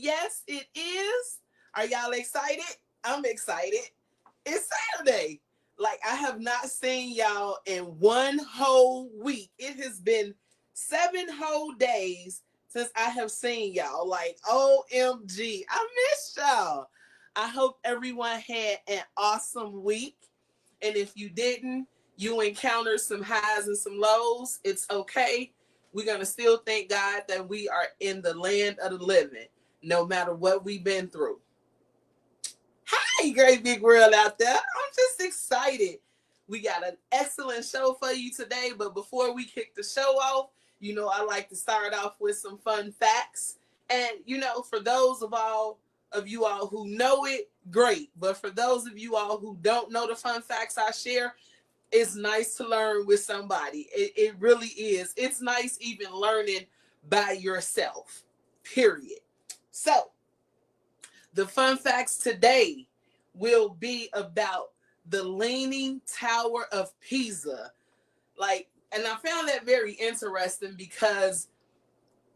Yes, it is. Are y'all excited? I'm excited. It's Saturday. Like, I have not seen y'all in one whole week. It has been 7 whole days since I have seen y'all. Like, OMG, I missed y'all. I hope everyone had an awesome week. And if you didn't, you encountered some highs and some lows. It's okay. We're going to still thank God that we are in the land of the living, no matter what we've been through. Hi, great big world out there. I'm just excited. We got an excellent show for you today. But before we kick the show off, I like to start off with some fun facts. And, for those of you all who know it, great. But for those of you all who don't know the fun facts I share, it's nice to learn with somebody. It really is. It's nice even learning by yourself, period. So, the fun facts today will be about the Leaning Tower of Pisa. And I found that very interesting because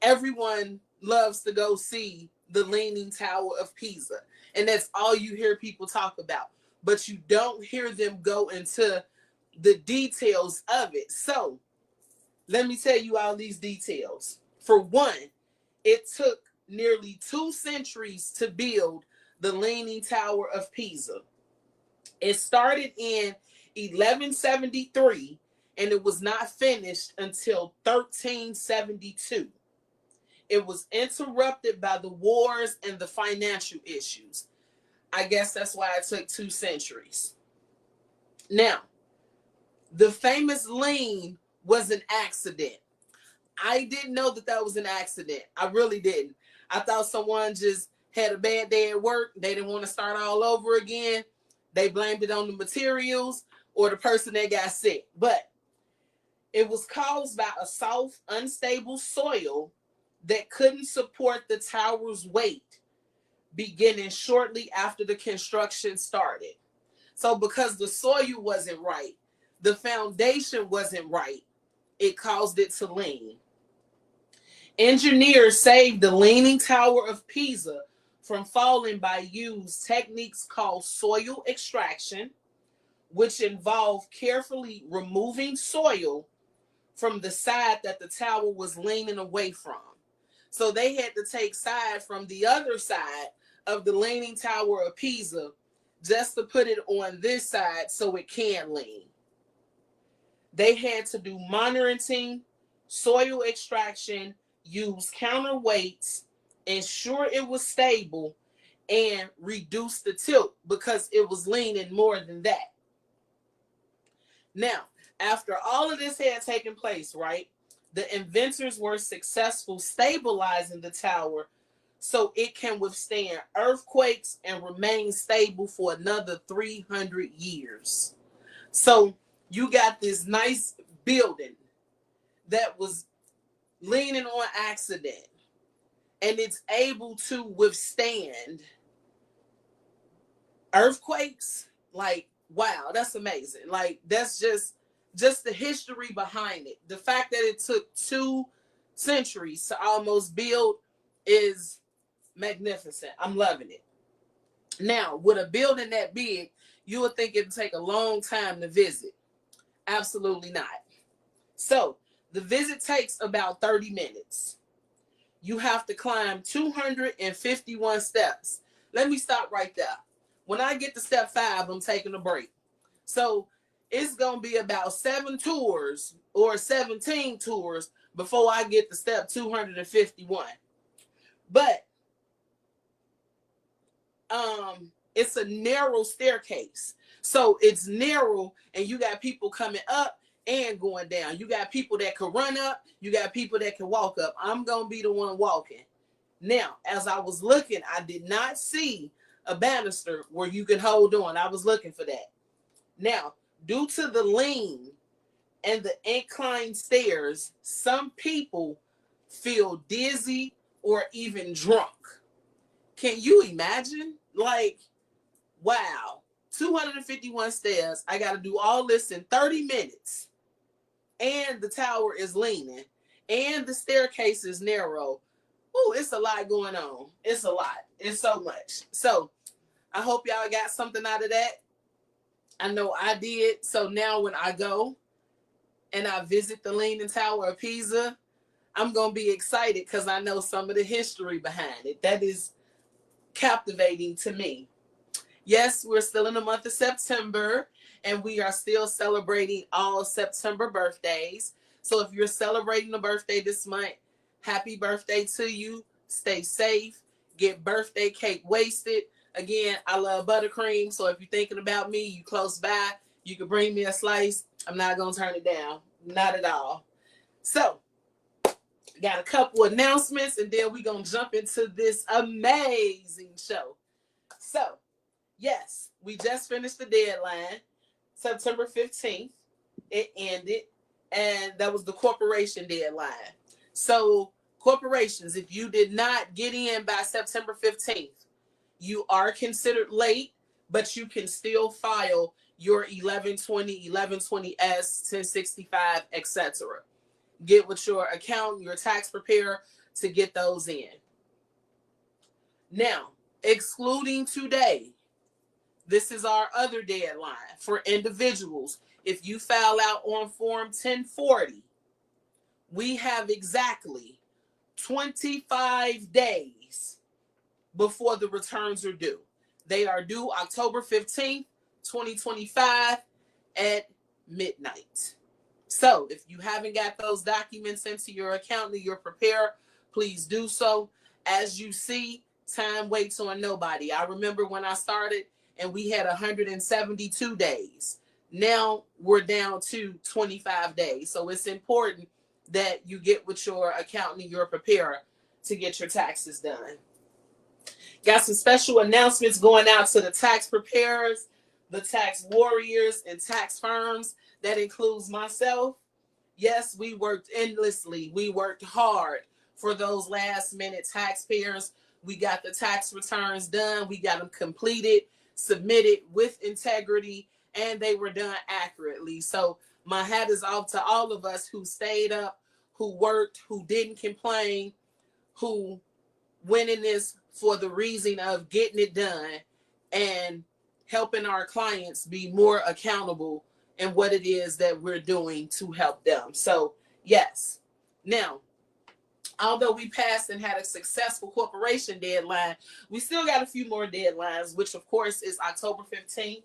everyone loves to go see the Leaning Tower of Pisa. And that's all you hear people talk about. But you don't hear them go into the details of it. So, let me tell you all these details. For one, it took nearly 2 centuries to build the Leaning Tower of Pisa. It started in 1173 and it was not finished until 1372. It was interrupted by the wars and the financial issues. I guess that's why it took 2 centuries. Now, the famous lean was an accident. I didn't know that was an accident. I really didn't. I thought someone just had a bad day at work. They didn't want to start all over again. They blamed it on the materials or the person that got sick. But it was caused by a soft, unstable soil that couldn't support the tower's weight, beginning shortly after the construction started. So because the soil wasn't right, the foundation wasn't right, it caused it to lean. Engineers saved the Leaning Tower of Pisa from falling by using techniques called soil extraction, which involved carefully removing soil from the side that the tower was leaning away from. So they had to take side from the other side of the Leaning Tower of Pisa just to put it on this side so it can lean. They had to do monitoring, soil extraction, use counterweights, ensure it was stable, and reduce the tilt because it was leaning more than that. Now, after all of this had taken place, right, the inventors were successful stabilizing the tower so it can withstand earthquakes and remain stable for another 300 years. So you got this nice building that was leaning on accident and it's able to withstand earthquakes. Like, wow, that's amazing. Like, that's just the history behind it. The fact that it took 2 centuries to almost build is magnificent. I'm loving it. Now, with a building that big, you would think it'd take a long time to visit. Absolutely not. So, the visit takes about 30 minutes. You have to climb 251 steps. Let me stop right there. When I get to step 5, I'm taking a break. So, it's going to be about 7 tours or 17 tours before I get to step 251. But it's a narrow staircase. So it's narrow and you got people coming up and going down. You got people that can run up. You got people that can walk up. I'm going to be the one walking. Now, as I was looking, I did not see a banister where you could hold on. I was looking for that. Now, due to the lean and the inclined stairs, some people feel dizzy or even drunk. Can you imagine? Like, wow, 251 stairs. I got to do all this in 30 minutes. And the tower is leaning. And the staircase is narrow. Ooh, it's a lot going on. It's a lot. It's so much. So I hope y'all got something out of that. I know I did. So now when I go and I visit the Leaning Tower of Pisa, I'm going to be excited because I know some of the history behind it. That is captivating to me. Yes, we're still in the month of September and we are still celebrating all September birthdays. So if you're celebrating a birthday this month, happy birthday to you. Stay safe. Get birthday cake wasted. Again, I love buttercream. So if you're thinking about me, you close by, you can bring me a slice. I'm not going to turn it down. Not at all. So got a couple announcements and then we're going to jump into this amazing show. So, yes, we just finished the deadline, September 15th. It ended, and that was the corporation deadline. So, corporations, if you did not get in by September 15th, you are considered late, but you can still file your 1120, 1120S, 1065, etc. Get with your accountant, your tax preparer to get those in. Now, excluding today, this is our other deadline for individuals. If you file out on Form 1040, we have exactly 25 days before the returns are due. They are due October 15th, 2025 at midnight. So if you haven't got those documents into your accountant, your preparer, please do so. As you see, time waits on nobody. I remember when I started and we had 172 days. Now we're down to 25 days. So it's important that you get with your accountant, your preparer to get your taxes done. Got some special announcements going out to the tax preparers, the tax warriors, and tax firms. That includes myself. Yes, we worked endlessly. We worked hard for those last minute taxpayers. We got the tax returns done. We got them completed, submitted with integrity, and they were done accurately. So my hat is off to all of us who stayed up, who worked, who didn't complain, who went in this for the reason of getting it done and helping our clients be more accountable in what it is that we're doing to help them. So, yes. Now, although we passed and had a successful corporation deadline, we still got a few more deadlines, which of course is October 15th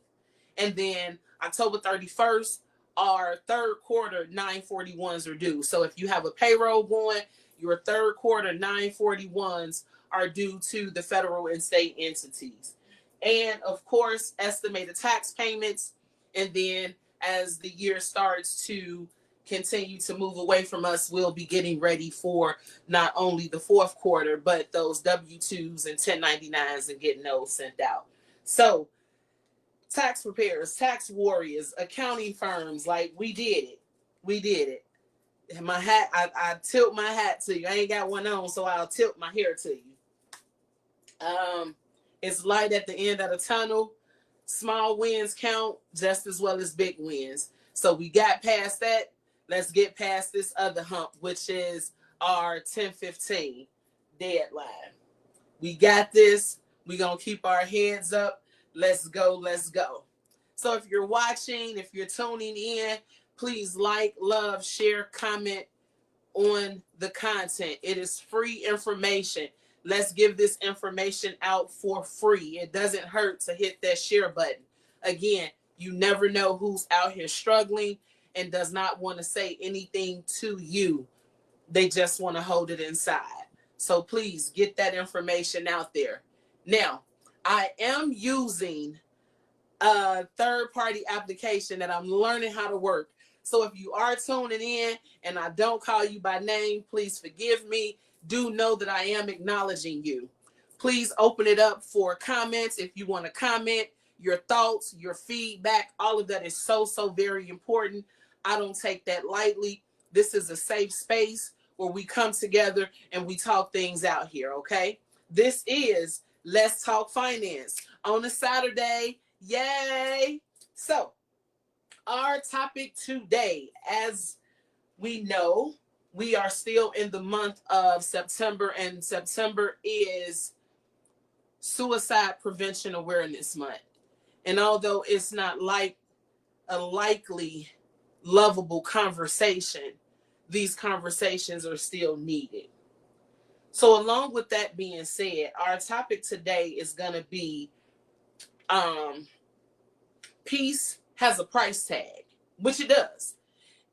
and then October 31st. Our third quarter 941s are due. So if you have a payroll going, your third quarter 941s are due to the federal and state entities. And of course, estimated tax payments. And then as the year starts to continue to move away from us, we'll be getting ready for not only the fourth quarter, but those W-2s and 1099s and getting those sent out. So tax preparers, tax warriors, accounting firms, like we did it. We did it. My hat, I tilt my hat to you. I ain't got one on, so I'll tilt my hair to you. It's light at the end of the tunnel. Small wins count just as well as big wins. So we got past that. Let's get past this other hump, which is our 1015 deadline. We got this. We're going to keep our heads up. Let's go. Let's go. So if you're watching, if you're tuning in, please like, love, share, comment on the content. It is free information. Let's give this information out for free. It doesn't hurt to hit that share button. Again, you never know who's out here struggling and does not want to say anything to you. They just want to hold it inside. So please get that information out there. Now, I am using a third-party application that I'm learning how to work. So if you are tuning in and I don't call you by name, please forgive me. Do know that I am acknowledging you. Please open it up for comments. If you want to comment, your thoughts, your feedback, all of that is so, so very important. I don't take that lightly. This is a safe space where we come together and we talk things out here, okay? This is Let's Talk Finance on a Saturday. Yay! So, our topic today, as we know, We are still in the month of September, and September is Suicide Prevention Awareness Month. And although it's not like a likely, lovable conversation, these conversations are still needed. So, along with that being said, our topic today is going to be peace has a price tag, which it does.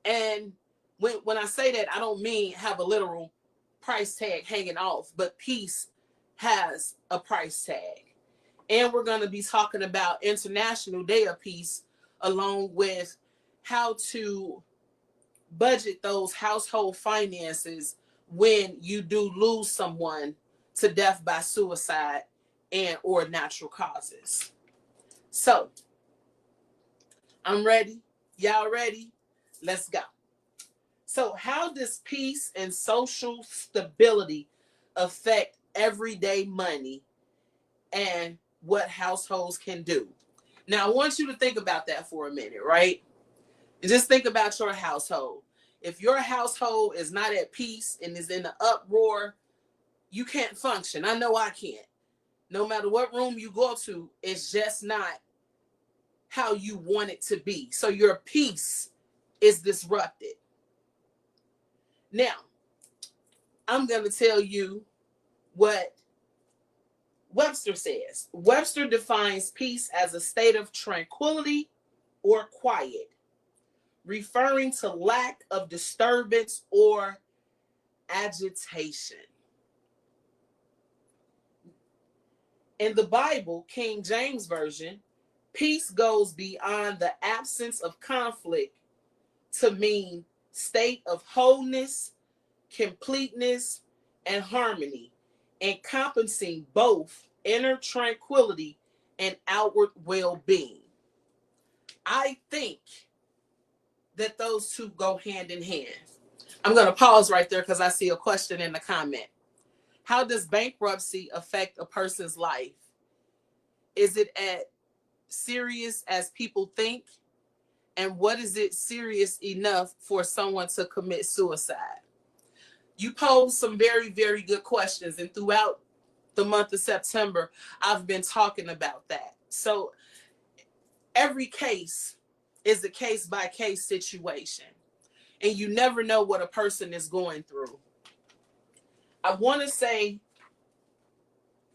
And when I say that, I don't mean have a literal price tag hanging off, but peace has a price tag. And we're going to be talking about International Day of Peace, along with how to budget those household finances when you do lose someone to death by suicide and or natural causes. So, I'm ready. Y'all ready? Let's go. So, how does peace and social stability affect everyday money and what households can do? Now, I want you to think about that for a minute, right? And just think about your household. If your household is not at peace and is in an uproar, you can't function. I know I can't. No matter what room you go to, it's just not how you want it to be. So your peace is disrupted. Now, I'm going to tell you what Webster says. Webster defines peace as a state of tranquility or quiet, referring to lack of disturbance or agitation. In the Bible, King James Version, peace goes beyond the absence of conflict to mean state of wholeness, completeness, and harmony, encompassing both inner tranquility and outward well-being. I think that those two go hand in hand. I'm going to pause right there because I see a question in the comment. How does bankruptcy affect a person's life? Is it as serious as people think? And what is it serious enough for someone to commit suicide? You pose some very, very good questions. And throughout the month of September, I've been talking about that. So every case is a case by case situation. And you never know what a person is going through. I want to say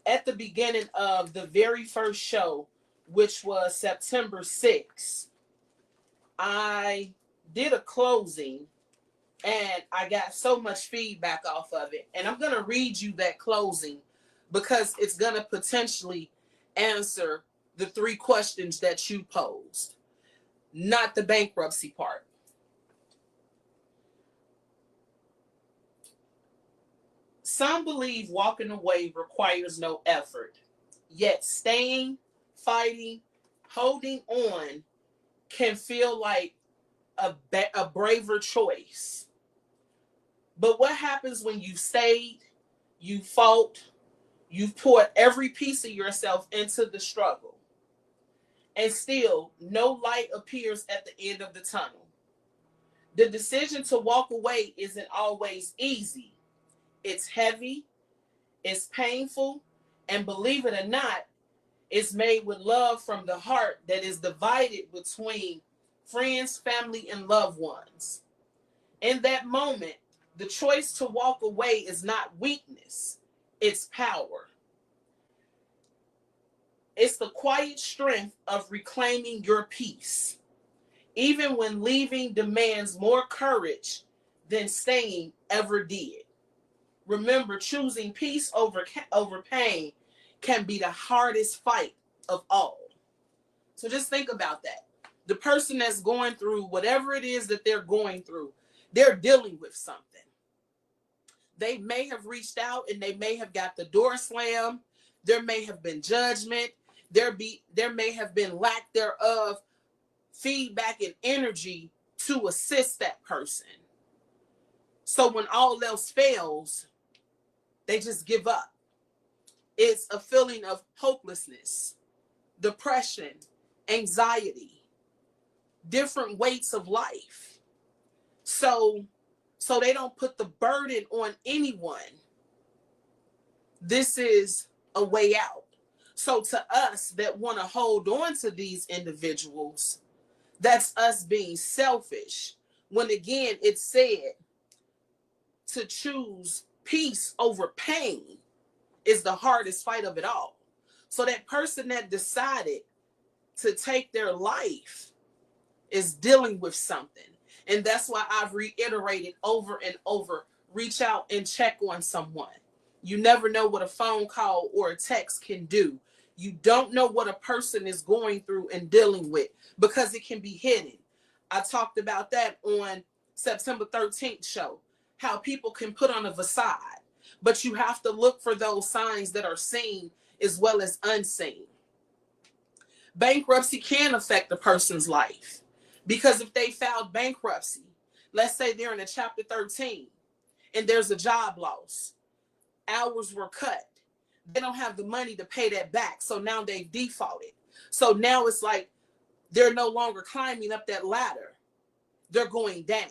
at the beginning of the very first show, which was September 6th, I did a closing and I got so much feedback off of it. And I'm going to read you that closing because it's going to potentially answer the 3 questions that you posed, not the bankruptcy part. Some believe walking away requires no effort, yet staying, fighting, holding on can feel like a braver choice. But what happens when you stayed, you fought, you've poured every piece of yourself into the struggle, and still no light appears at the end of the tunnel? The decision to walk away isn't always easy. It's heavy, it's painful, and believe it or not, it's made with love from the heart that is divided between friends, family, and loved ones. In that moment, the choice to walk away is not weakness, it's power. It's the quiet strength of reclaiming your peace, even when leaving demands more courage than staying ever did. Remember, choosing peace over pain can be the hardest fight of all. So just think about that. The person that's going through whatever it is that they're going through, they're dealing with something. They may have reached out and they may have got the door slammed. There may have been judgment. There may have been lack thereof feedback and energy to assist that person. So when all else fails, they just give up. It's a feeling of hopelessness, depression, anxiety, different weights of life. So so they don't put the burden on anyone. This is a way out. So to us that want to hold on to these individuals, that's us being selfish. When again, it's said to choose peace over pain is the hardest fight of it all. So that person that decided to take their life is dealing with something. And that's why I've reiterated over and over, reach out and check on someone. You never know what a phone call or a text can do. You don't know what a person is going through and dealing with because it can be hidden. I talked about that on September 13th show, how people can put on a facade, but you have to look for those signs that are seen as well as unseen. Bankruptcy can affect a person's life because if they filed bankruptcy, let's say they're in a chapter 13 and there's a job loss, hours were cut, they don't have the money to pay that back, so now they've defaulted. So now it's like they're no longer climbing up that ladder, they're going down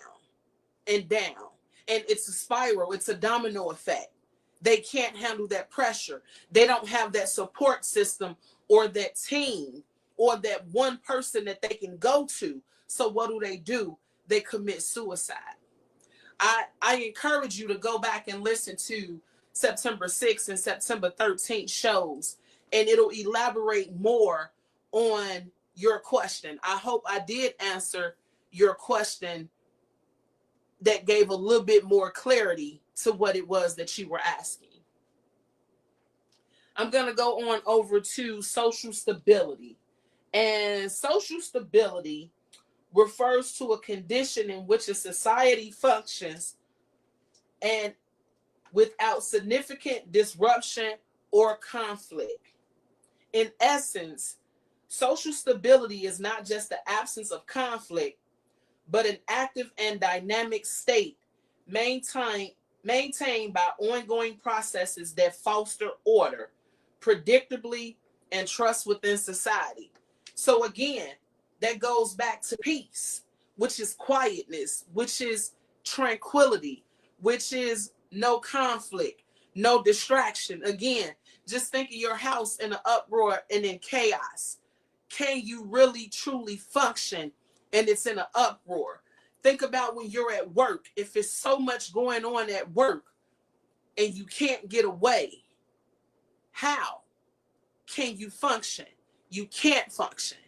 and down, and it's a spiral, it's a domino effect. They can't handle that pressure. They don't have that support system or that team or that one person that they can go to. So what do? They commit suicide. I encourage you to go back and listen to September 6th and September 13th shows, and it'll elaborate more on your question. I hope I did answer your question that gave a little bit more clarity to what it was that you were asking. I'm going to go on over to social stability. And social stability refers to a condition in which a society functions and without significant disruption or conflict. In essence, social stability is not just the absence of conflict, but an active and dynamic state maintained by ongoing processes that foster order, predictably, and trust within society. So again, that goes back to peace, which is quietness, which is tranquility, which is no conflict, no distraction. Again, just think of your house in an uproar and in chaos. Can you really truly function and it's in an uproar? Think about when you're at work. If it's so much going on at work and you can't get away, how can you function? You can't function.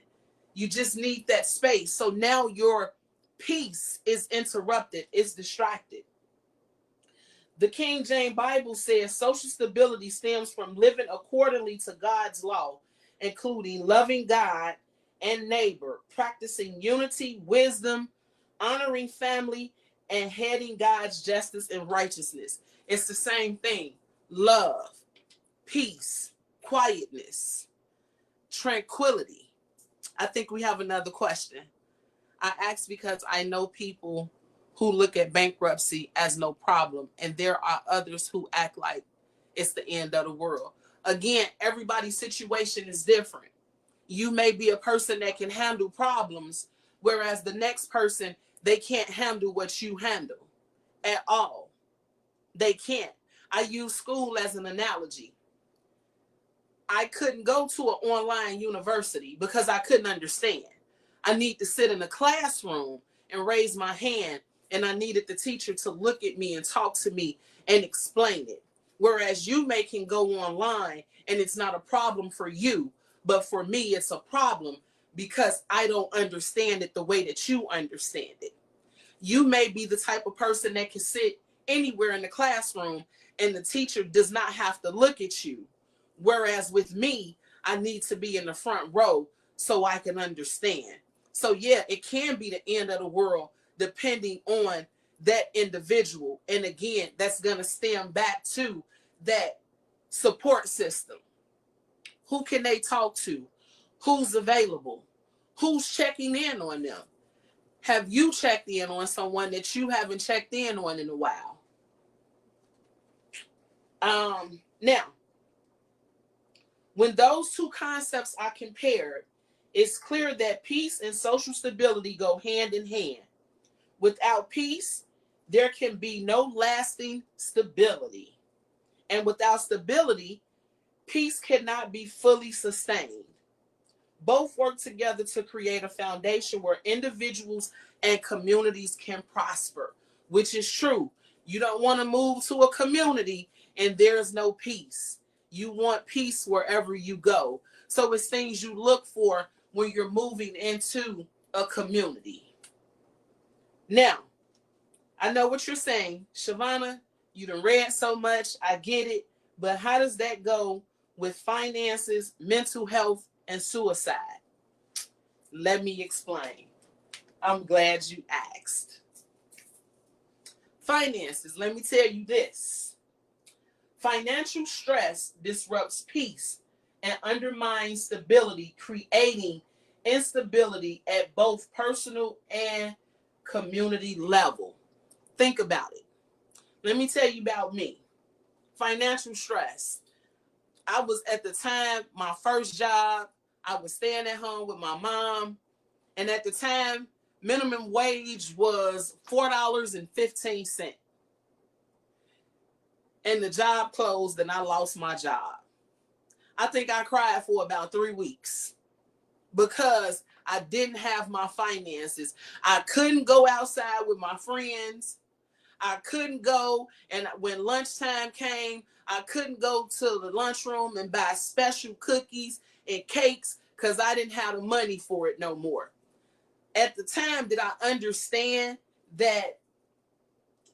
You just need that space. So now your peace is interrupted, it's distracted. The King James Bible says social stability stems from living accordingly to God's law, including loving God and neighbor, practicing unity, wisdom, honoring family, and heading God's justice and righteousness. It's the same thing. Love, peace, quietness, tranquility. I think we have another question. I asked because I know people who look at bankruptcy as no problem, and there are others who act like it's the end of the world. Again, everybody's situation is different. You may be a person that can handle problems, whereas the next person, they can't handle what you handle at all. They can't. I use school as an analogy. I couldn't go to an online university because I couldn't understand. I need to sit in a classroom and raise my hand, and I needed the teacher to look at me and talk to me and explain it. Whereas you can go online and it's not a problem for you, but for me it's a problem because I don't understand it the way that you understand it. You may be the type of person that can sit anywhere in the classroom and the teacher does not have to look at you. Whereas with me, I need to be in the front row so I can understand. So yeah, it can be the end of the world depending on that individual. And again, that's going to stem back to that support system. Who can they talk to? Who's available? Who's checking in on them? Have you checked in on someone that you haven't checked in on in a while? Now, when those two concepts are compared, it's clear that peace and social stability go hand in hand. Without peace, there can be no lasting stability. And without stability, peace cannot be fully sustained. Both work together to create a foundation where individuals and communities can prosper, which is true. You don't want to move to a community and there's no peace. You want peace wherever you go. So it's things you look for when you're moving into a community. Now, I know what you're saying, Shavonna. You done read so much. I get it. But how does that go with finances, mental health, and suicide? Let me explain. I'm glad you asked. Finances, let me tell you this. Financial stress disrupts peace and undermines stability, creating instability at both personal and community level. Think about it. Let me tell you about me. Financial stress. I was at the time, my first job, I was staying at home with my mom. And at the time, minimum wage was $4.15. And the job closed and I lost my job. I think I cried for about 3 weeks because I didn't have my finances. I couldn't go outside with my friends. I couldn't go, and when lunchtime came, I couldn't go to the lunchroom and buy special cookies and cakes because I didn't have the money for it no more. At the time, did I understand that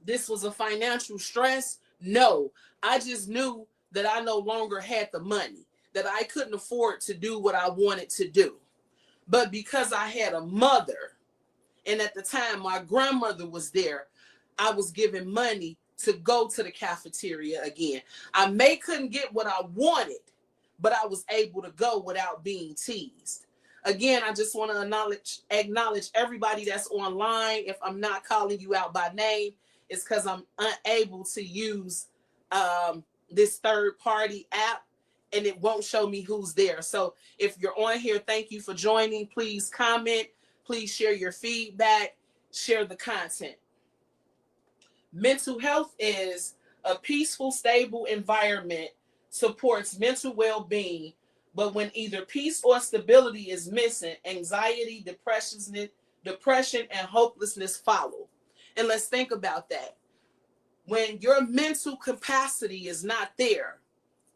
this was a financial stress? No, I just knew that I no longer had the money, that I couldn't afford to do what I wanted to do. But because I had a mother, and at the time my grandmother was there, I was given money to go to the cafeteria again. I couldn't get what I wanted, but I was able to go without being teased. Again, I just want to acknowledge everybody that's online. If I'm not calling you out by name, it's because I'm unable to use this third-party app, and it won't show me who's there. So if you're on here, thank you for joining. Please comment. Please share your feedback. Share the content. Mental health is a peaceful, stable environment, supports mental well-being, but when either peace or stability is missing, anxiety, depression, and hopelessness follow. And let's think about that. When your mental capacity is not there,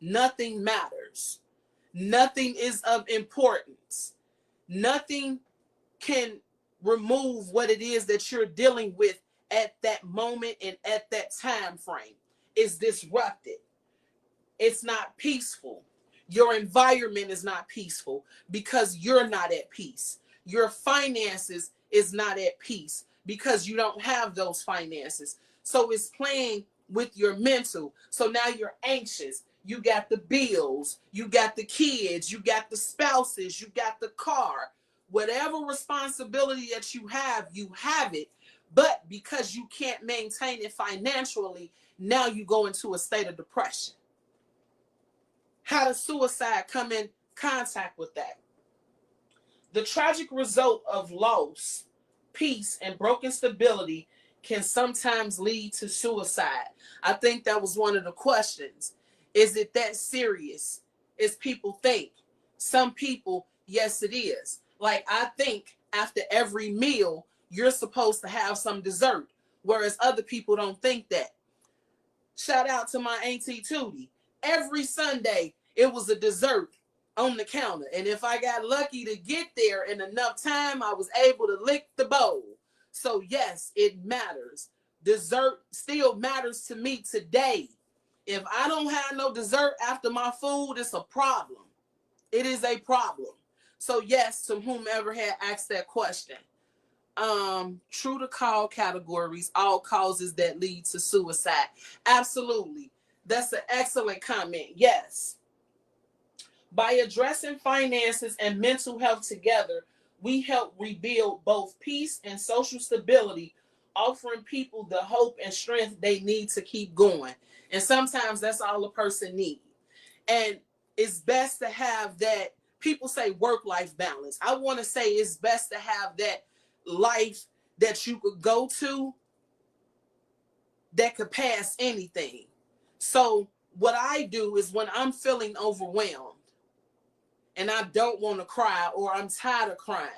nothing matters. Nothing is of importance. Nothing can remove what it is that you're dealing with at that moment and at that time frame. It's disrupted. It's not peaceful. Your environment is not peaceful because you're not at peace. Your finances is not at peace because you don't have those finances. So it's playing with your mental. So now you're anxious. You got the bills, you got the kids, you got the spouses, you got the car. Whatever responsibility that you have it. But because you can't maintain it financially, now you go into a state of depression. How does suicide come in contact with that? The tragic result of loss, peace, and broken stability can sometimes lead to suicide. I think that was one of the questions. Is it that serious as people think? Some people, yes, it is. Like, I think after every meal, you're supposed to have some dessert, whereas other people don't think that. Shout out to my auntie Tootie. Every Sunday, it was a dessert on the counter. And if I got lucky to get there in enough time, I was able to lick the bowl. So yes, it matters. Dessert still matters to me today. If I don't have no dessert after my food, it's a problem. It is a problem. So yes, to whomever had asked that question. True to call categories, all causes that lead to suicide. Absolutely. That's an excellent comment. Yes. By addressing finances and mental health together, we help rebuild both peace and social stability, offering people the hope and strength they need to keep going. And sometimes that's all a person needs. And it's best to have that. People say work-life balance. I want to say it's best to have that life that you could go to that could pass anything. So what I do is when I'm feeling overwhelmed and I don't want to cry or I'm tired of crying,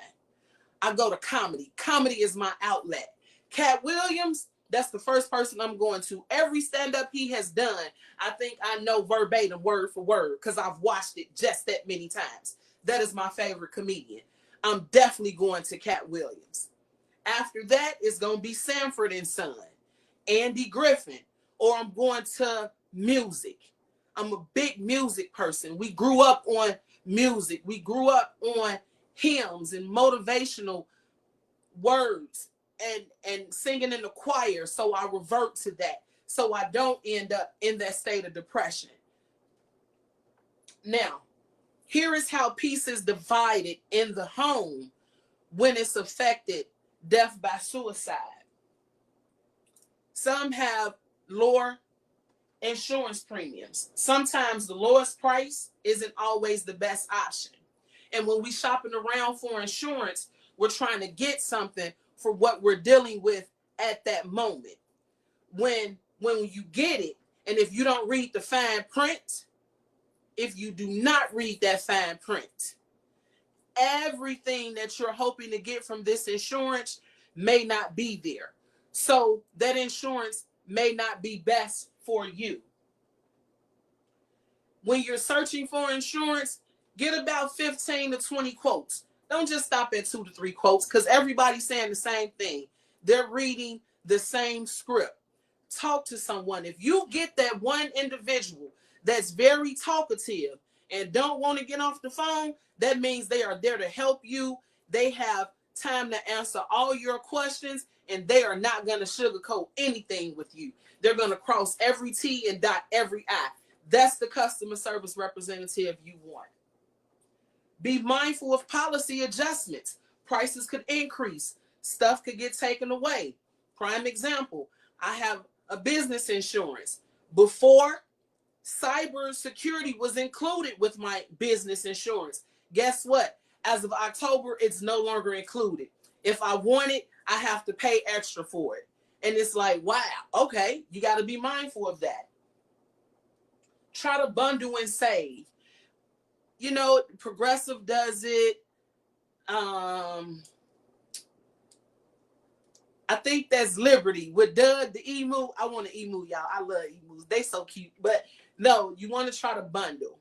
I go to comedy. Comedy is my outlet. Cat Williams, that's the first person I'm going to. Every stand-up he has done, I think I know verbatim, word for word, because I've watched it just that many times. That is my favorite comedian. I'm definitely going to Cat Williams. After that, it's going to be Sanford and Son, Andy Griffin, or I'm going to music. I'm a big music person. We grew up on music. We grew up on hymns and motivational words and singing in the choir. So I revert to that so I don't end up in that state of depression. Now, here is how peace is divided in the home when it's affected death by suicide. Some have lower insurance premiums. Sometimes the lowest price isn't always the best option. And when we shopping around for insurance, we're trying to get something for what we're dealing with at that moment. When you get it, and if you don't read the fine print, if you do not read that fine print, everything that you're hoping to get from this insurance may not be there. So that insurance may not be best for you. When you're searching for insurance, get about 15 to 20 quotes. Don't just stop at 2 to 3 quotes because everybody's saying the same thing. They're reading the same script. Talk to someone. If you get that one individual that's very talkative and don't want to get off the phone, that means they are there to help you. They have time to answer all your questions, and they are not going to sugarcoat anything with you. They're going to cross every T and dot every I. That's the customer service representative you want. Be mindful of policy adjustments. Prices could increase. Stuff could get taken away. Prime example, I have a business insurance. Before, cyber security was included with my business insurance. Guess what? As of October, it's no longer included. If I want it, I have to pay extra for it. And it's like, wow, okay, you got to be mindful of that. Try to bundle and save. You know, Progressive does it. I think that's Liberty with Doug, the emu. I want an emu, y'all. I love emus. They so cute. But no, you want to try to bundle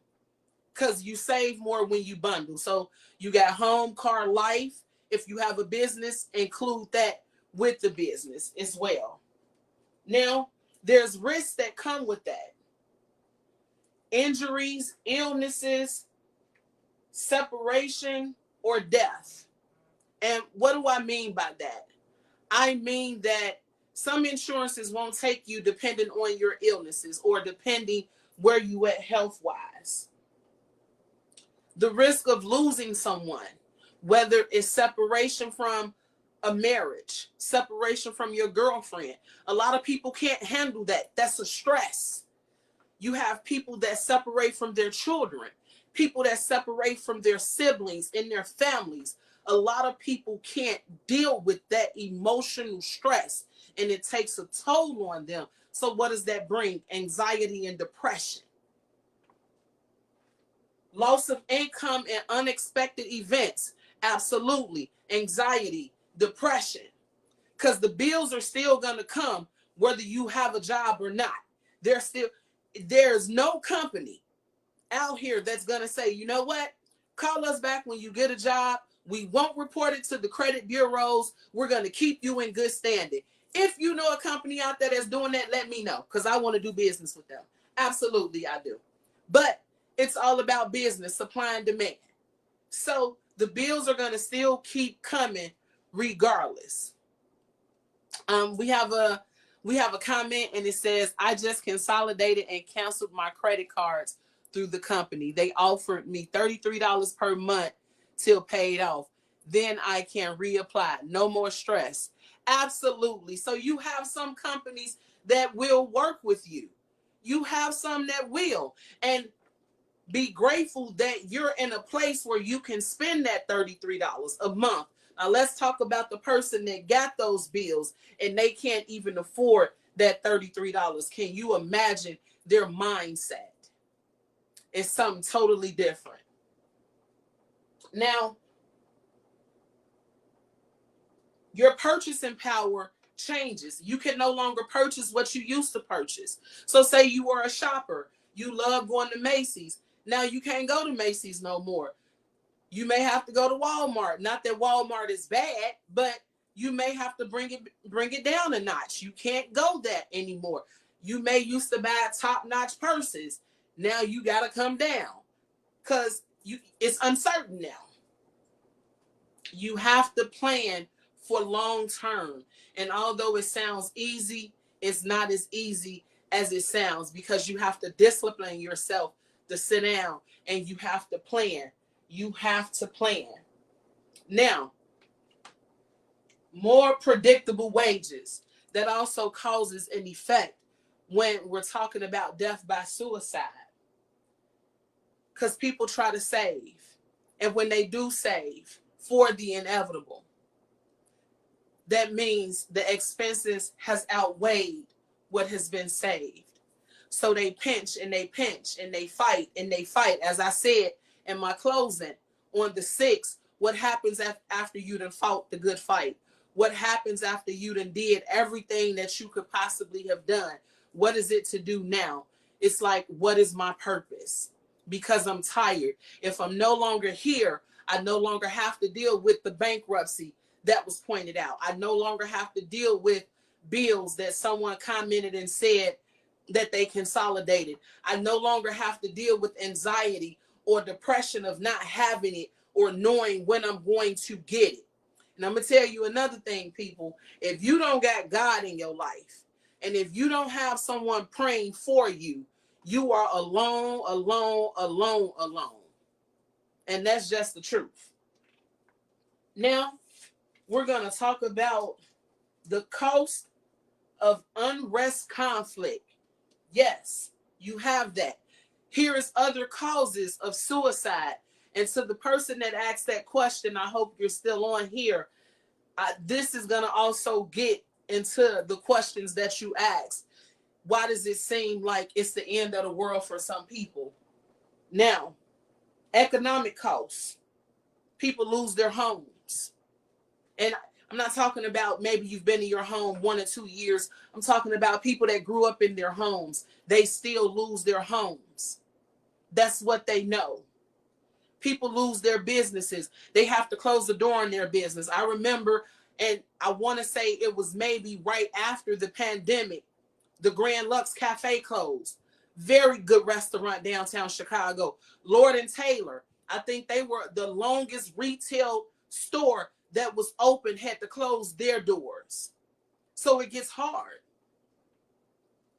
because you save more when you bundle. So you got home, car, life. If you have a business, include that with the business as well. Now, there's risks that come with that. Injuries, illnesses, separation, or death. And what do I mean by that? I mean that some insurances won't take you depending on your illnesses or depending where you at health-wise. The risk of losing someone, whether it's separation from a marriage, separation from your girlfriend. A lot of people can't handle that. That's a stress. You have people that separate from their children, people that separate from their siblings and their families. A lot of people can't deal with that emotional stress, and it takes a toll on them. So what does that bring? Anxiety and depression. Loss of income and unexpected events. Absolutely. Anxiety, depression. Because the bills are still going to come whether you have a job or not. There's no company out here that's going to say, you know what? Call us back when you get a job. We won't report it to the credit bureaus. We're going to keep you in good standing. If you know a company out there that's doing that, let me know because I want to do business with them. Absolutely, I do. But it's all about business, supply and demand. So the bills are going to still keep coming regardless. We have a comment and it says, I just consolidated and canceled my credit cards through the company. They offered me $33 per month till paid off. Then I can reapply. No more stress. Absolutely. So you have some companies that will work with you. You have some that will. And be grateful that you're in a place where you can spend that $33 a month. Now let's talk about the person that got those bills and they can't even afford that $33. Can you imagine their mindset? It's something totally different. Now, your purchasing power changes. You can no longer purchase what you used to purchase. So say you were a shopper, you love going to Macy's. Now you can't go to Macy's no more. You may have to go to Walmart. Not that Walmart is bad, but you may have to bring it down a notch. You can't go that anymore. You may used to buy top-notch purses. Now you got to come down because it's uncertain now. You have to plan for long term. And although it sounds easy, it's not as easy as it sounds, because you have to discipline yourself to sit down and you have to plan. You have to plan. Now, more predictable wages. That also causes an effect when we're talking about death by suicide. Because people try to save. And when they do save for the inevitable, that means the expenses has outweighed what has been saved. So they pinch and they pinch and they fight and they fight. As I said in my closing, on the 6th, what happens after you done fought the good fight? What happens after you done did everything that you could possibly have done? What is it to do now? It's like, what is my purpose? Because I'm tired. If I'm no longer here, I no longer have to deal with the bankruptcy that was pointed out. I no longer have to deal with bills that someone commented and said that they consolidated. I no longer have to deal with anxiety or depression of not having it or knowing when I'm going to get it. And I'm going to tell you another thing, people. If you don't got God in your life, and if you don't have someone praying for you, you are alone, alone, alone, alone. And that's just the truth. Now, we're going to talk about the cost of unrest conflict. Yes, you have that. Here is other causes of suicide. And to the person that asked that question, I hope you're still on here. This is going to also get into the questions that you asked. Why does it seem like it's the end of the world for some people? Now, economic costs. People lose their homes. And I'm not talking about maybe you've been in your home 1 or 2 years. I'm talking about people that grew up in their homes. They still lose their homes. That's what they know. People lose their businesses. They have to close the door on their business. I remember, and I want to say it was maybe right after the pandemic, the Grand Lux Cafe closed. Very good restaurant downtown Chicago. Lord and Taylor, I think they were the longest retail store that was open, had to close their doors. So it gets hard.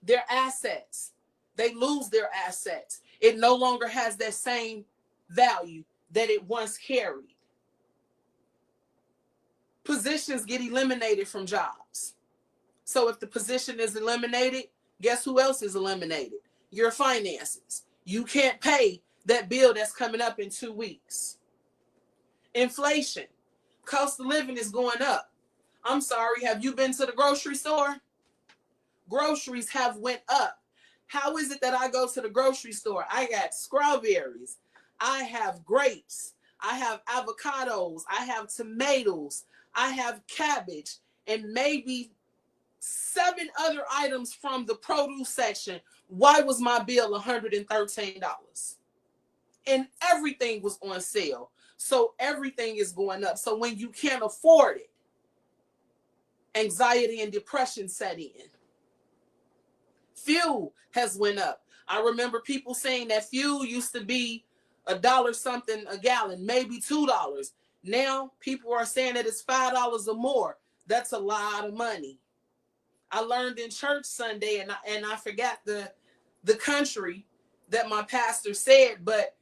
Their assets, they lose their assets. It no longer has that same value that it once carried. Positions get eliminated from jobs. So if the position is eliminated, guess who else is eliminated? Your finances. You can't pay that bill that's coming up in 2 weeks. Inflation. Cost of living is going up. I'm sorry, have you been to the grocery store? Groceries have went up. How is it that I go to the grocery store? I got strawberries. I have grapes. I have avocados. I have tomatoes. I have cabbage. And maybe 7 other items from the produce section. Why was my bill $113? And everything was on sale. So everything is going up. So when you can't afford it, anxiety and depression set in. Fuel has went up. I remember people saying that fuel used to be $1 something a gallon, maybe $2. Now people are saying that it's $5 or more. That's a lot of money. I learned in church Sunday, and I forgot the country that my pastor said, but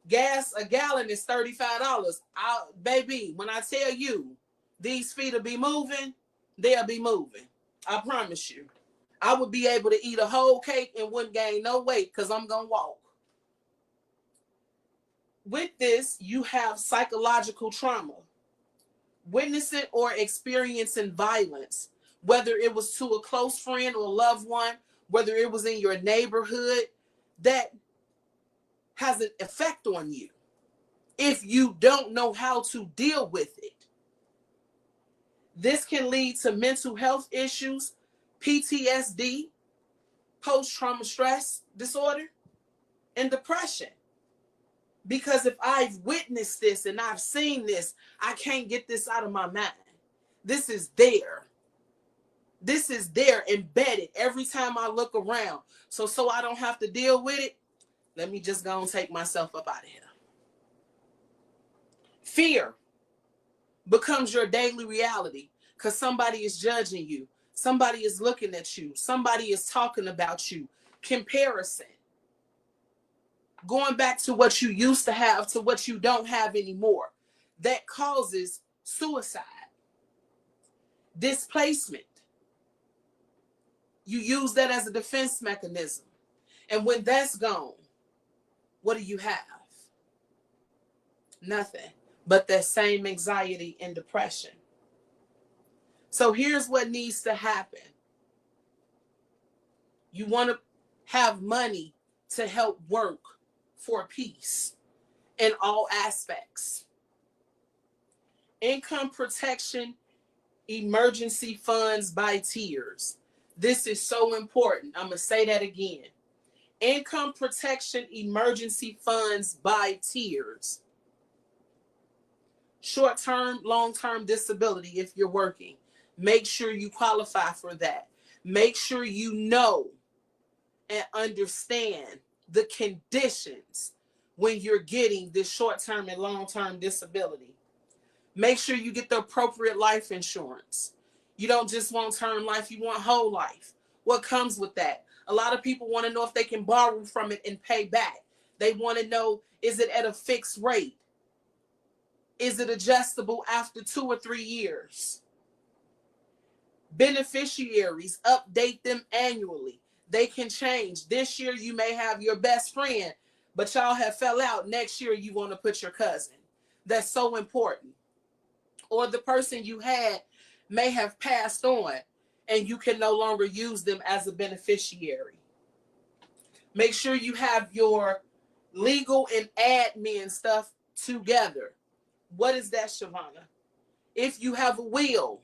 gas, a gallon is $35. Baby, when I tell you these feet will be moving, they'll be moving. I promise you. I would be able to eat a whole cake and wouldn't gain no weight because I'm going to walk. With this, you have psychological trauma. Witnessing or experiencing violence, whether it was to a close friend or loved one, whether it was in your neighborhood, that has an effect on you if you don't know how to deal with it. This can lead to mental health issues, PTSD, post-trauma stress disorder, and depression. Because if I've witnessed this and I've seen this, I can't get this out of my mind. This is there. This is there embedded every time I look around. So I don't have to deal with it, let me just go and take myself up out of here. Fear becomes your daily reality because somebody is judging you. Somebody is looking at you. Somebody is talking about you. Comparison. Going back to what you used to have to what you don't have anymore. That causes suicide. Displacement. You use that as a defense mechanism. And when that's gone, what do you have? Nothing but that same anxiety and depression. So here's what needs to happen. You want to have money to help work for peace in all aspects. Income protection, emergency funds by tiers. This is so important. I'm going to say that again. Income protection, emergency funds by tiers. Short-term, long-term disability if you're working. Make sure you qualify for that. Make sure you know and understand the conditions when you're getting this short-term and long-term disability. Make sure you get the appropriate life insurance. You don't just want term life, you want whole life. What comes with that? A lot of people want to know if they can borrow from it and pay back. They want to know, is it at a fixed rate? Is it adjustable after 2 or 3 years? Beneficiaries, update them annually. They can change. This year you may have your best friend, but y'all have fell out. Next year you want to put your cousin. That's so important. Or the person you had may have passed on and you can no longer use them as a beneficiary. Make sure you have your legal and admin stuff together. What is that, Shavonna? If you have a will,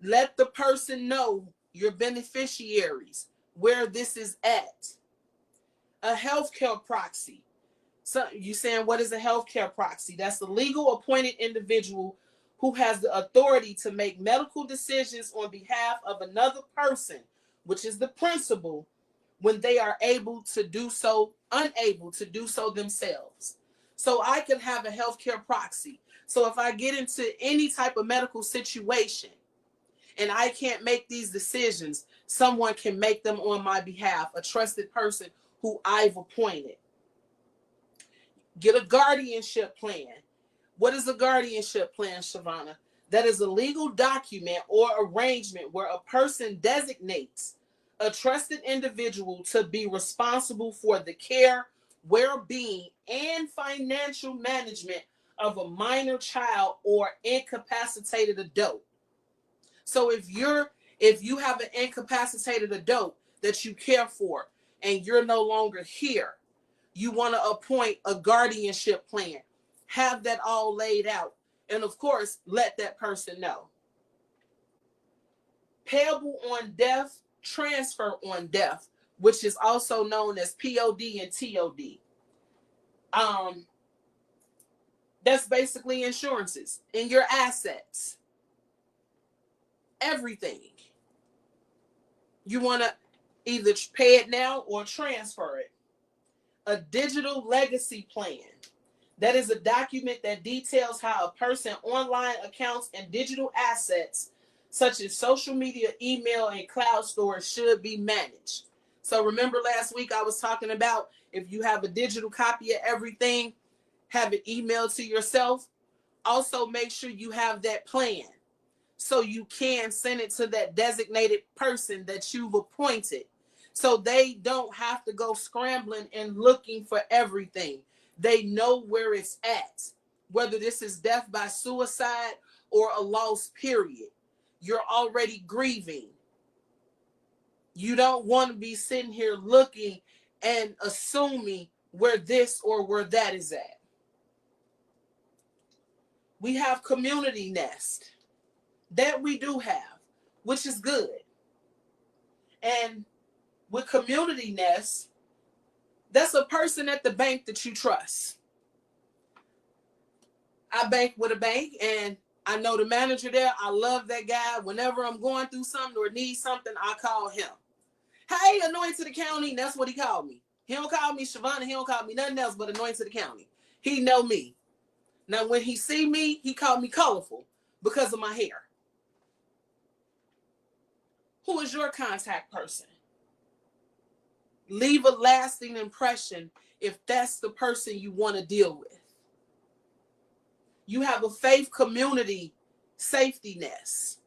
let the person know, your beneficiaries, where this is at. A healthcare proxy. So you saying, what is a healthcare proxy? That's a legal appointed individual who has the authority to make medical decisions on behalf of another person, which is the principal, when they are unable to do so themselves. So I can have a healthcare proxy. So if I get into any type of medical situation and I can't make these decisions, someone can make them on my behalf, a trusted person who I've appointed. Get a guardianship plan. What is a guardianship plan, Shavonna? That is a legal document or arrangement where a person designates a trusted individual to be responsible for the care, well-being, and financial management of a minor child or incapacitated adult. So if you have an incapacitated adult that you care for and you're no longer here, you want to appoint a guardianship plan. Have that all laid out. And of course, let that person know. Payable on death, transfer on death, which is also known as POD and TOD. That's basically insurances in your assets. Everything. You want to either pay it now or transfer it. A digital legacy plan. That is a document that details how a person's online accounts and digital assets, such as social media, email, and cloud storage, should be managed. So remember last week I was talking about if you have a digital copy of everything, have it emailed to yourself. Also make sure you have that plan so you can send it to that designated person that you've appointed. So they don't have to go scrambling and looking for everything. They know where it's at, whether this is death by suicide or a loss, period. you're already grieving. You don't want to be sitting here looking and assuming where this or where that is at. We have community nest. That we do have, which is good. And with community nest, that's a person at the bank that you trust. I bank with a bank and I know the manager there. I love that guy. Whenever I'm going through something or need something, I call him. Hey, Anointed the County. That's what he called me. He don't call me Shavonna. He don't call me nothing else but Anointed the County. He know me. Now, when he see me, he called me colorful because of my hair. Who is your contact person? Leave a lasting impression if that's the person you want to deal with. You have a faith community safety nest.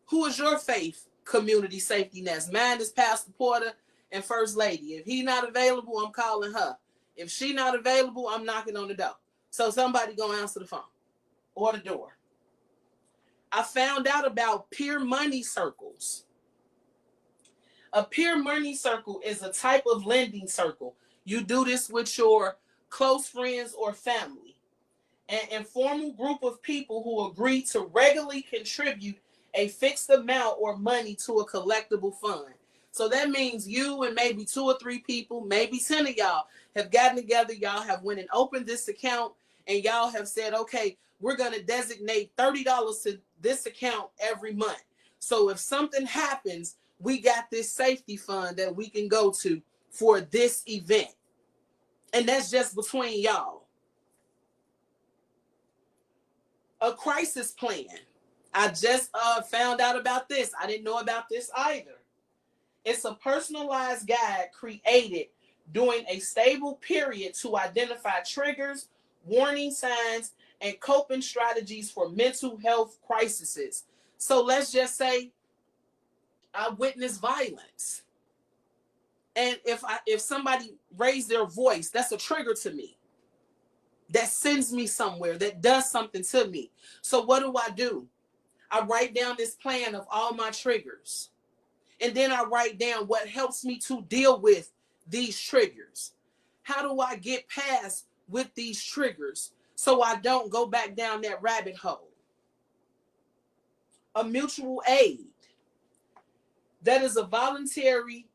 Who is your faith community safety nest? Mine is Pastor Porter and First Lady. If he's not available, I'm calling her. If she's not available, I'm knocking on the door. So somebody gonna answer the phone or the door. I found out about peer money circles. A peer money circle is a type of lending circle. You do this with your close friends or family. An informal group of people who agree to regularly contribute a fixed amount or money to a collectible fund. So that means you and maybe 2 or 3 people, maybe 10 of y'all have gotten together. Y'all have went and opened this account and y'all have said, okay, we're going to designate $30 to this account every month. So if something happens, we got this safety fund that we can go to for this event. And that's just between y'all. A crisis plan. I just found out about this. I didn't know about this either. It's a personalized guide created during a stable period to identify triggers, warning signs, and coping strategies for mental health crises. So let's just say I witness violence. And if somebody raised their voice, that's a trigger to me. That sends me somewhere, that does something to me. So what do? I write down this plan of all my triggers. And then I write down what helps me to deal with these triggers. How do I get past with these triggers so I don't go back down that rabbit hole? A mutual aid. That is a voluntary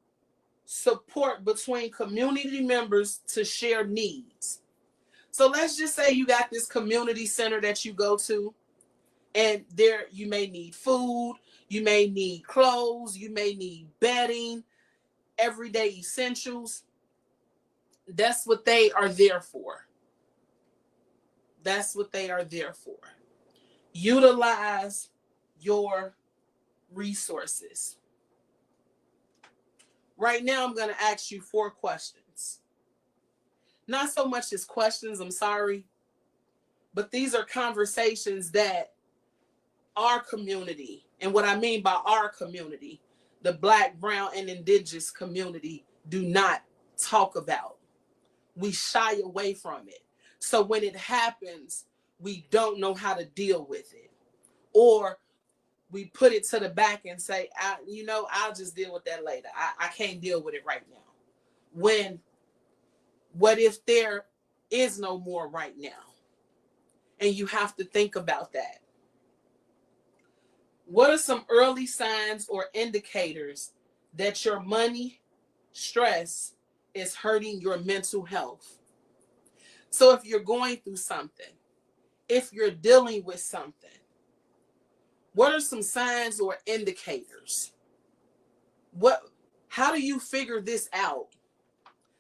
support between community members to share needs. So let's just say you got this community center that you go to, and there you may need food, you may need clothes, you may need bedding, everyday essentials. That's what they are there for. That's what they are there for. Utilize your resources. Right now, I'm going to ask you 4 questions. Not so much as questions, I'm sorry, but these are conversations that our community, and what I mean by our community, the Black, brown, and indigenous community, do not talk about. We shy away from it. So when it happens, we don't know how to deal with it. Or we put it to the back and say, I'll just deal with that later. I can't deal with it right now. What if there is no more right now? And you have to think about that. What are some early signs or indicators that your money stress is hurting your mental health? So if you're going through something, if you're dealing with something, what are some signs or indicators? How do you figure this out?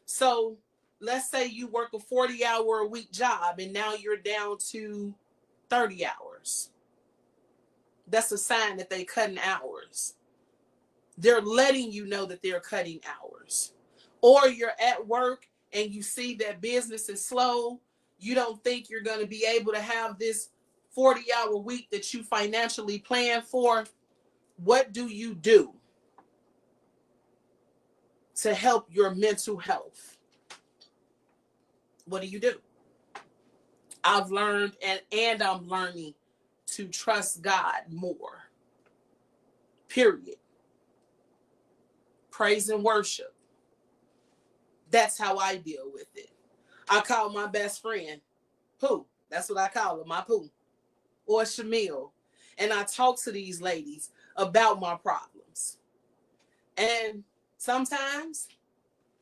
So let's say you work a 40-hour-a-week job and now you're down to 30 hours. That's a sign that they're cutting hours. They're letting you know that they're cutting hours. Or you're at work and you see that business is slow. You don't think you're going to be able to have this 40-hour week that you financially plan for. What do you do to help your mental health? What do you do? I've learned and I'm learning to trust God more. Period. Praise and worship. That's how I deal with it. I call my best friend Pooh. That's what I call her, my Pooh. Or Shamil. And I talk to these ladies about my problems. And sometimes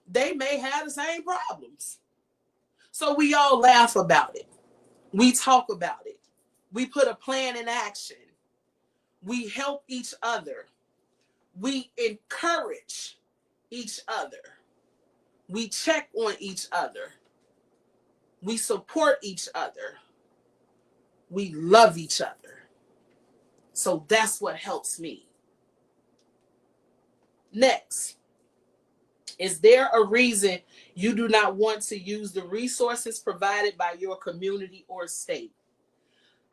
they may have the same problems. So we all laugh about it. We talk about it. We put a plan in action. We help each other. We encourage each other. We check on each other. We support each other. We love each other. So that's what helps me. Next, is there a reason you do not want to use the resources provided by your community or state?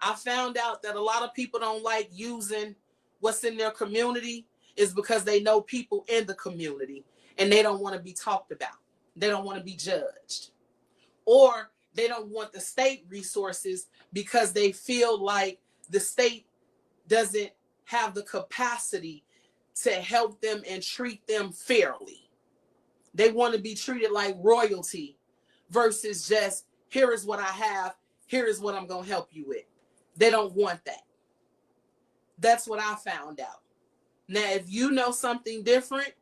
I found out that a lot of people don't like using what's in their community is because they know people in the community and they don't want to be talked about. They don't want to be judged. Or they don't want the state resources because they feel like the state doesn't have the capacity to help them and treat them fairly. They want to be treated like royalty versus just, here is what I have, here is what I'm going to help you with. They don't want that. That's what I found out. Now, if you know something different,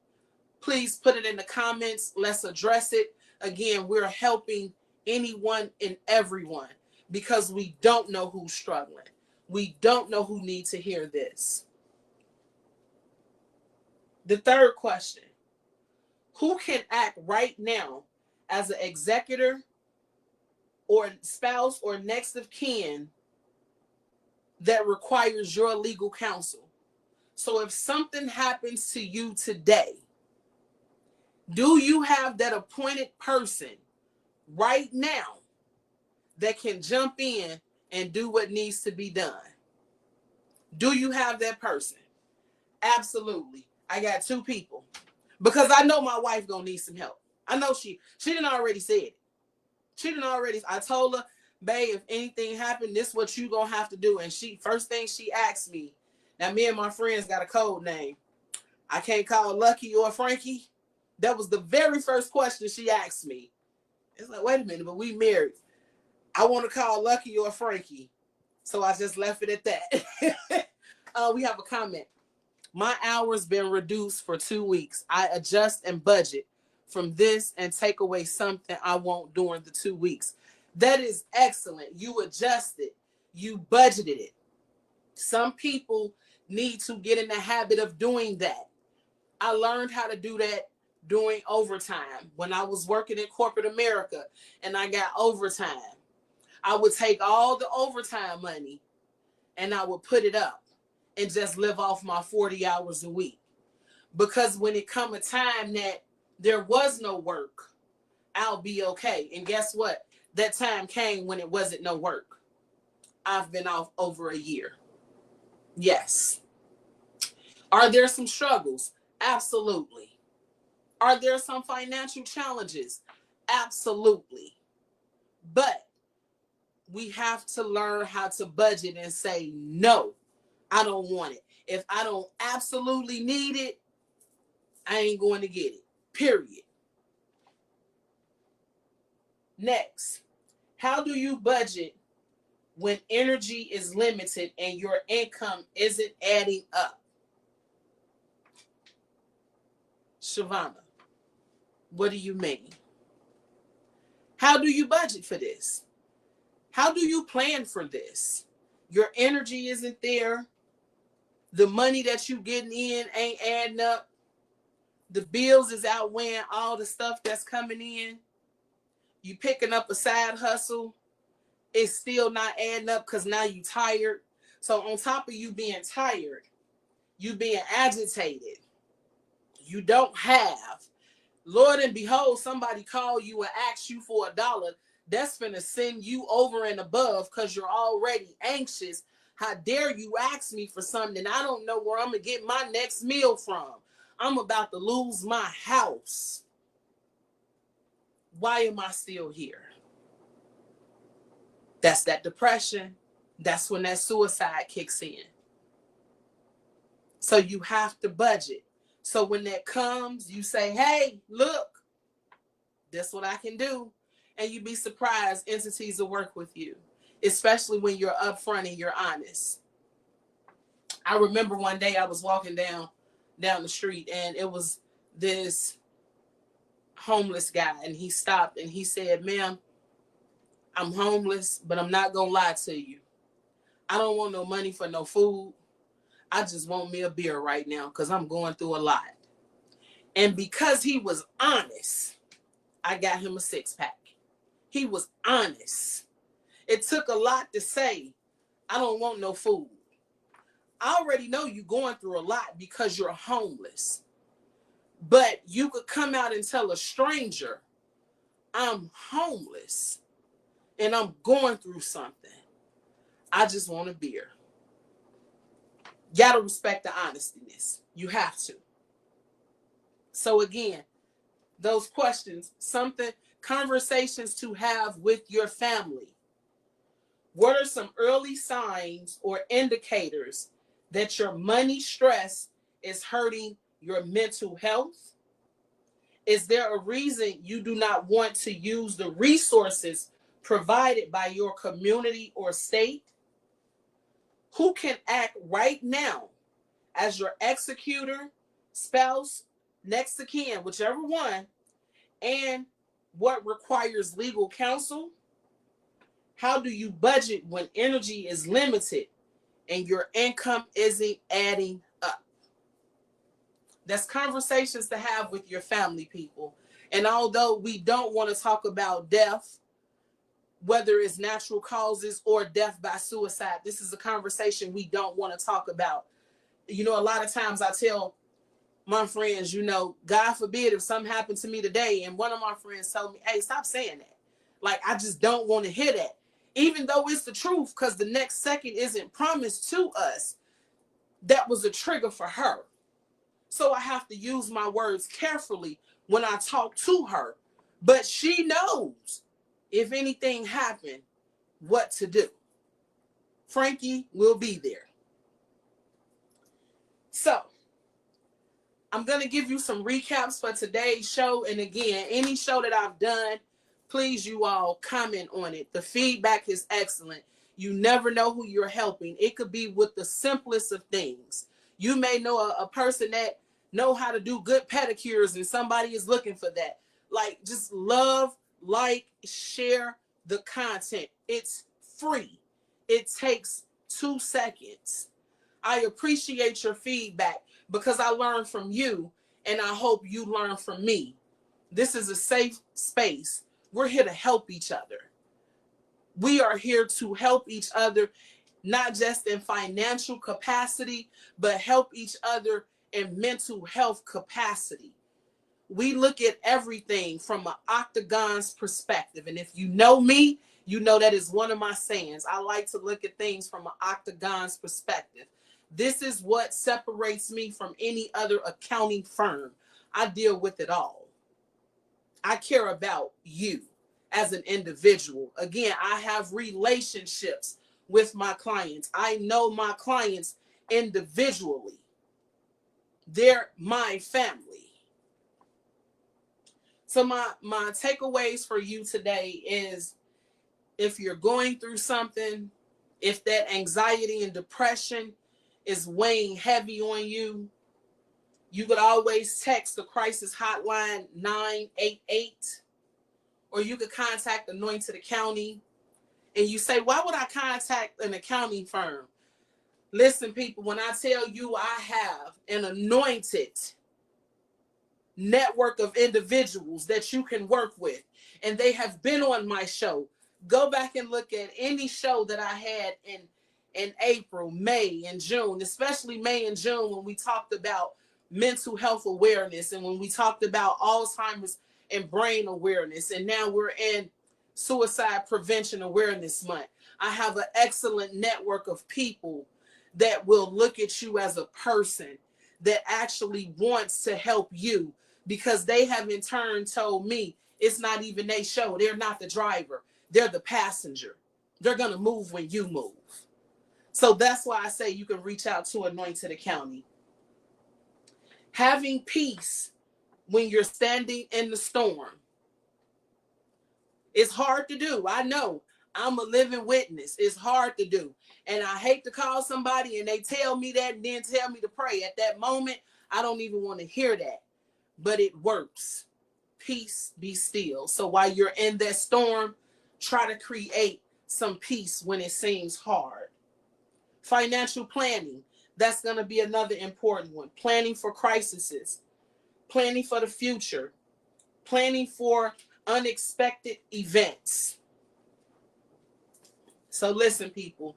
please put it in the comments. Let's address it. Again, we're helping anyone and everyone because we don't know who's struggling. We don't know who needs to hear this. The third question, who can act right now as an executor or spouse or next of kin that requires your legal counsel? So if something happens to you today, do you have that appointed person right now that can jump in and do what needs to be done? Do you have that person? Absolutely. I got two people because I know my wife gonna need some help. I know she didn't already said it. I told her, babe, if anything happened, this is what you gonna have to do. And first thing she asked me, now me and my friends got a code name. I can't call Lucky or Frankie. That was the very first question she asked me. It's like, wait a minute, but we married. I want to call Lucky or Frankie. So I just left it at that. We have a comment. My hours been reduced for 2 weeks. I adjust and budget from this and take away something I want during the 2 weeks. That is excellent. You adjusted. You budgeted it. Some people need to get in the habit of doing that. I learned how to do that during overtime. When I was working in corporate America and I got overtime, I would take all the overtime money and I would put it up and just live off my 40 hours a week. Because when it come a time that there was no work, I'll be okay. And guess what? That time came when it wasn't no work. I've been off over a year. Yes. Are there some struggles? Absolutely. Are there some financial challenges? Absolutely. But we have to learn how to budget and say, no, I don't want it. If I don't absolutely need it, I ain't going to get it. Period. Next, how do you budget when energy is limited and your income isn't adding up? Shavana, what do you mean? How do you budget for this? How do you plan for this? Your energy isn't there. The money that you getting in ain't adding up. The bills is outweighing all the stuff that's coming in. You picking up a side hustle. It's still not adding up because now you tired. So on top of you being tired, you being agitated, you don't have. Lord and behold, somebody call you and ask you for $1. That's finna send you over and above because you're already anxious. How dare you ask me for something? I don't know where I'm gonna get my next meal from. I'm about to lose my house. Why am I still here? That's that depression. That's when that suicide kicks in. So you have to budget. So when that comes, you say, hey, look, that's what I can do. And you'd be surprised entities will work with you, especially when you're upfront and you're honest. I remember one day I was walking down the street, and it was this homeless guy, and he stopped and he said, ma'am, I'm homeless, but I'm not gonna lie to you. I don't want no money for no food. I just want me a beer right now because I'm going through a lot. And because he was honest, I got him a 6-pack. He was honest. It took a lot to say, I don't want no food. I already know you're going through a lot because you're homeless. But you could come out and tell a stranger, I'm homeless and I'm going through something. I just want a beer. You gotta respect the honestiness. You have to. So again, those questions, conversations to have with your family. What are some early signs or indicators that your money stress is hurting your mental health? Is there a reason you do not want to use the resources provided by your community or state? Who can act right now as your executor, spouse, next of kin, whichever one, and what requires legal counsel? How do you budget when energy is limited and your income isn't adding up? That's conversations to have with your family, people. And although we don't want to talk about death, whether it's natural causes or death by suicide, this is a conversation we don't want to talk about. You know, a lot of times I tell my friends, you know, God forbid if something happened to me today, and one of my friends told me, hey, stop saying that. Like, I just don't want to hear that. Even though it's the truth, because the next second isn't promised to us. That was a trigger for her. So I have to use my words carefully when I talk to her. But she knows if anything happened, what to do. Frankie will be there. So I'm going to give you some recaps for today's show. And again, any show that I've done, please, you all comment on it. The feedback is excellent. You never know who you're helping. It could be with the simplest of things. You may know a person that know how to do good pedicures and somebody is looking for that. Like, just love, like, share the content. It's free. It takes 2 seconds. I appreciate your feedback because I learn from you and I hope you learn from me. This is a safe space. We're here to help each other. We are here to help each other, not just in financial capacity, but help each other in mental health capacity. We look at everything from an octagon's perspective. And if you know me, you know that is one of my sayings. I like to look at things from an octagon's perspective. This is what separates me from any other accounting firm. I deal with it all. I care about you as an individual. Again, I have relationships with my clients. I know my clients individually. They're my family. So my takeaways for you today is, if you're going through something, if that anxiety and depression is weighing heavy on you, you could always text the crisis hotline 988, or you could contact Anointed Accounting. And you say, why would I contact an accounting firm? Listen, people, when I tell you I have an anointed network of individuals that you can work with, and they have been on my show. Go back and look at any show that I had in April, May, and June, especially May and June, when we talked about mental health awareness and when we talked about Alzheimer's and brain awareness. And now we're in Suicide Prevention Awareness Month. I have an excellent network of people that will look at you as a person that actually wants to help you, because they have in turn told me it's not even their show. They're not the driver. They're the passenger. They're going to move when you move. So that's why I say you can reach out to Anointed County. Having peace when you're standing in the storm. It's hard to do. I know. I'm a living witness. It's hard to do. And I hate to call somebody and they tell me that and then tell me to pray. At that moment, I don't even want to hear that. But it works. Peace, be still. So while you're in that storm, try to create some peace when it seems hard. Financial planning. That's going to be another important one. Planning for crises. Planning for the future. Planning for unexpected events. So listen, people.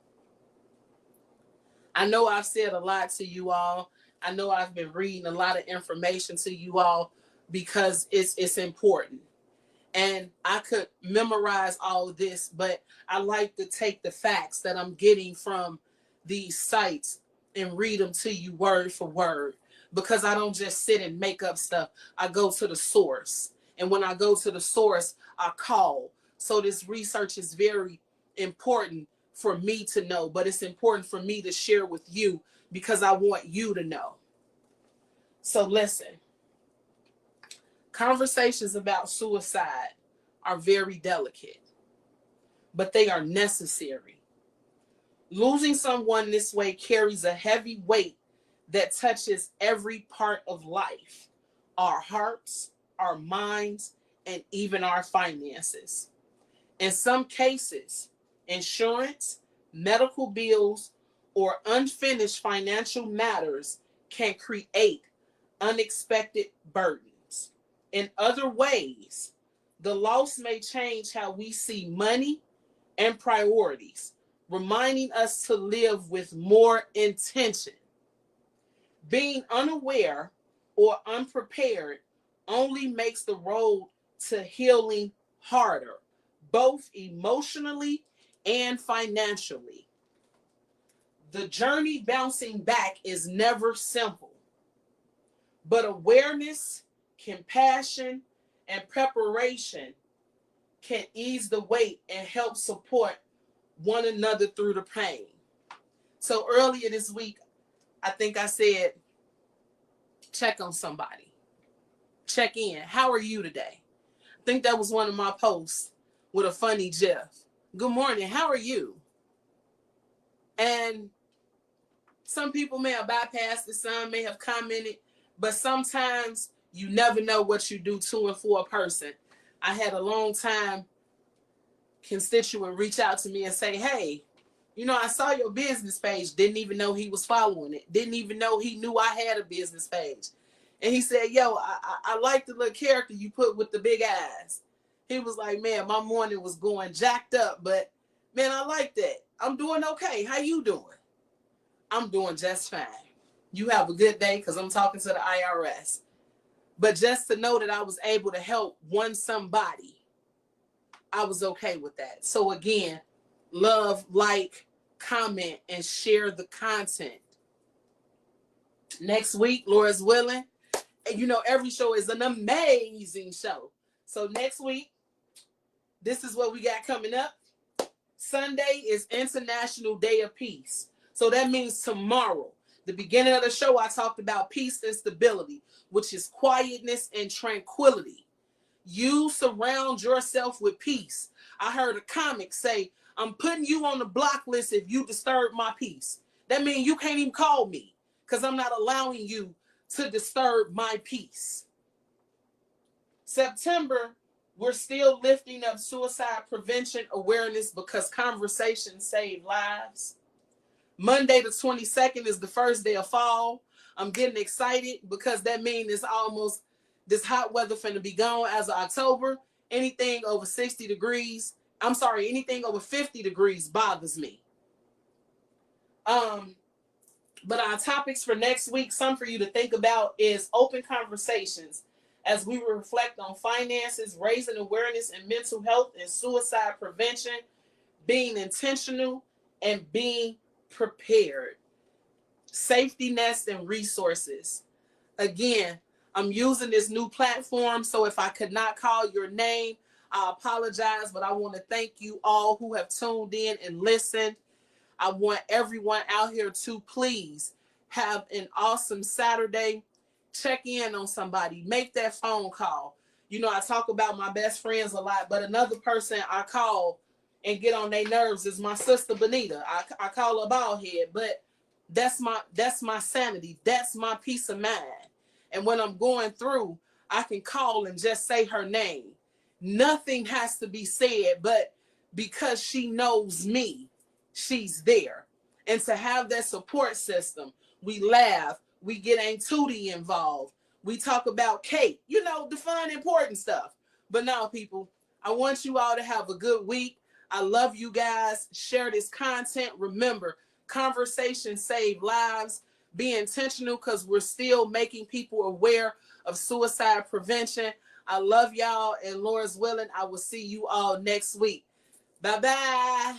I know I've said a lot to you all. I know I've been reading a lot of information to you all because it's important. And I could memorize all of this, but I like to take the facts that I'm getting from these sites and read them to you word for word, because I don't just sit and make up stuff. I go to the source. And when I go to the source, I call. So this research is very important for me to know, but it's important for me to share with you because I want you to know. So listen, conversations about suicide are very delicate, but they are necessary. Losing someone this way carries a heavy weight that touches every part of life, our hearts, our minds, and even our finances. In some cases, insurance, medical bills, or unfinished financial matters can create unexpected burdens. In other ways, the loss may change how we see money and priorities, reminding us to live with more intention. Being unaware or unprepared only makes the road to healing harder, both emotionally and financially. The journey bouncing back is never simple, but awareness, compassion, and preparation can ease the weight and help support one another through the pain. So earlier this week, I think I said, check on somebody. Check in. How are you today? I think that was one of my posts with a funny GIF. Good morning. How are you? And some people may have bypassed it. Some may have commented. But sometimes you never know what you do to and for a person. I had a long time constituent reach out to me and say, hey, you know, I saw your business page. Didn't even know he was following it. Didn't even know he knew I had a business page. And he said, yo, I like the little character you put with the big eyes. He was like, man, my morning was going jacked up, but man, I like that. I'm doing okay. How you doing? I'm doing just fine. You have a good day, because I'm talking to the IRS. But just to know that I was able to help one somebody, I was okay with that. So again, love, like, comment, and share the content. Next week, Laura's willing. And you know, every show is an amazing show. So next week, this is what we got coming up. Sunday is International Day of Peace. So that means tomorrow, the beginning of the show, I talked about peace and stability, which is quietness and tranquility. You surround yourself with peace. I heard a comic say, I'm putting you on the block list if you disturb my peace. That means you can't even call me, because I'm not allowing you to disturb my peace. September, we're still lifting up suicide prevention awareness because conversations save lives. Monday the 22nd is the first day of fall. I'm getting excited because that means it's almost this hot weather finna be gone as of October. Anything over 60 degrees, anything over 50 degrees bothers me. But our topics for next week, some for you to think about, is open conversations as we reflect on finances, raising awareness in mental health and suicide prevention, being intentional, and being prepared. Safety nets and resources. Again, I'm using this new platform, so if I could not call your name, I apologize, but I want to thank you all who have tuned in and listened. I want everyone out here to please have an awesome Saturday. Check in on somebody. Make that phone call. You know, I talk about my best friends a lot, but another person I call and get on their nerves is my sister Benita. I call her bald head, but that's my sanity. That's my peace of mind. And when I'm going through, I can call and just say her name. Nothing has to be said, but because she knows me, she's there. And to have that support system, we laugh, we get Aunt Tootie involved, we talk about cake, you know, the fun, important stuff. But now, people, I want you all to have a good week. I love you guys. Share this content. Remember, conversations save lives. Be intentional because we're still making people aware of suicide prevention. I love y'all, and Lord's willing, I will see you all next week. Bye-bye.